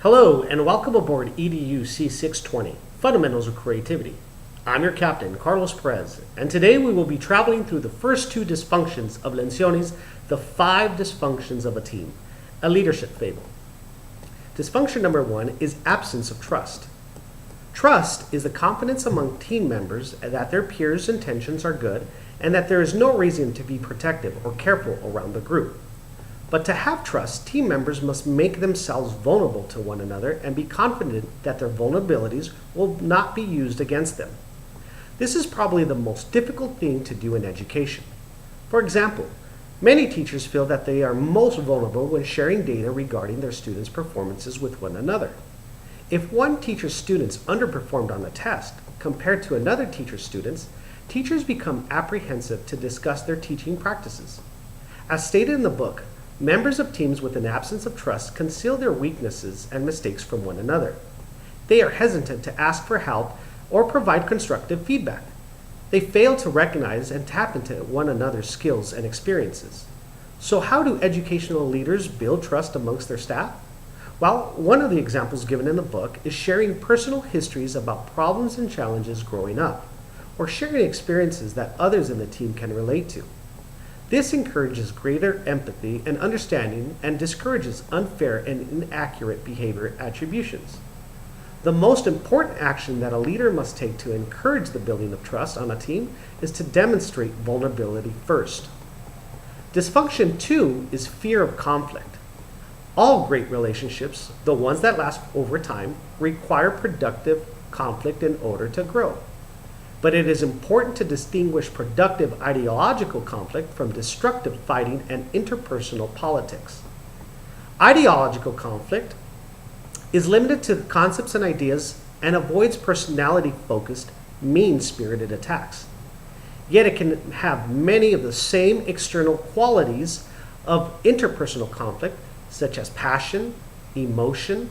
Hello and welcome aboard EDUC 620, Fundamentals of Creativity. I'm your captain, Carlos Perez, and today we will be traveling through the first two dysfunctions of Lencioni's The 5 Dysfunctions of a Team, a leadership fable. Dysfunction number 1 is absence of trust. Trust is the confidence among team members that their peers' intentions are good and that there is no reason to be protective or careful around the group. But to have trust, team members must make themselves vulnerable to one another and be confident that their vulnerabilities will not be used against them. This is probably the most difficult thing to do in education. For example, many teachers feel that they are most vulnerable when sharing data regarding their students' performances with one another. If one teacher's students underperformed on a test compared to another teacher's students, teachers become apprehensive to discuss their teaching practices. As stated in the book, members of teams with an absence of trust conceal their weaknesses and mistakes from one another. They are hesitant to ask for help or provide constructive feedback. They fail to recognize and tap into one another's skills and experiences. So how do educational leaders build trust amongst their staff? Well, one of the examples given in the book is sharing personal histories about problems and challenges growing up, or sharing experiences that others in the team can relate to. This encourages greater empathy and understanding and discourages unfair and inaccurate behavior attributions. The most important action that a leader must take to encourage the building of trust on a team is to demonstrate vulnerability first. Dysfunction 2 is fear of conflict. All great relationships, the ones that last over time, require productive conflict in order to grow. But it is important to distinguish productive ideological conflict from destructive fighting and interpersonal politics. Ideological conflict is limited to concepts and ideas and avoids personality-focused, mean-spirited attacks. Yet it can have many of the same external qualities of interpersonal conflict, such as passion, emotion,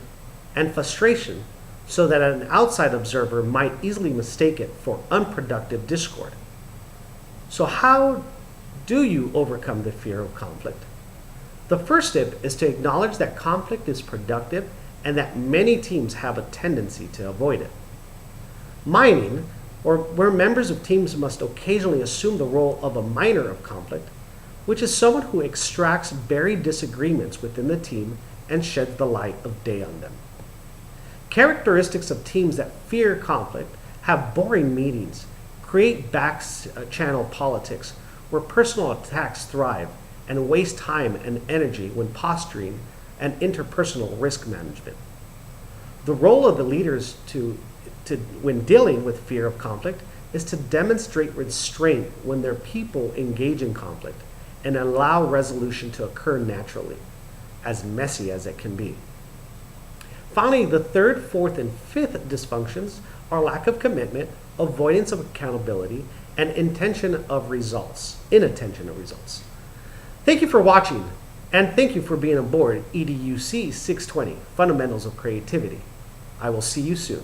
and frustration, so that an outside observer might easily mistake it for unproductive discord. So how do you overcome the fear of conflict? The first step is to acknowledge that conflict is productive and that many teams have a tendency to avoid it. Mining, or where members of teams must occasionally assume the role of a miner of conflict, which is someone who extracts buried disagreements within the team and sheds the light of day on them. Characteristics of teams that fear conflict have boring meetings, create back-channel politics where personal attacks thrive, and waste time and energy when posturing and interpersonal risk management. The role of the leaders when dealing with fear of conflict is to demonstrate restraint when their people engage in conflict and allow resolution to occur naturally, as messy as it can be. Finally, the third, fourth, and fifth dysfunctions are lack of commitment, avoidance of accountability, and inattention of results. Thank you for watching, and thank you for being aboard EDUC 620, Fundamentals of Creativity. I will see you soon.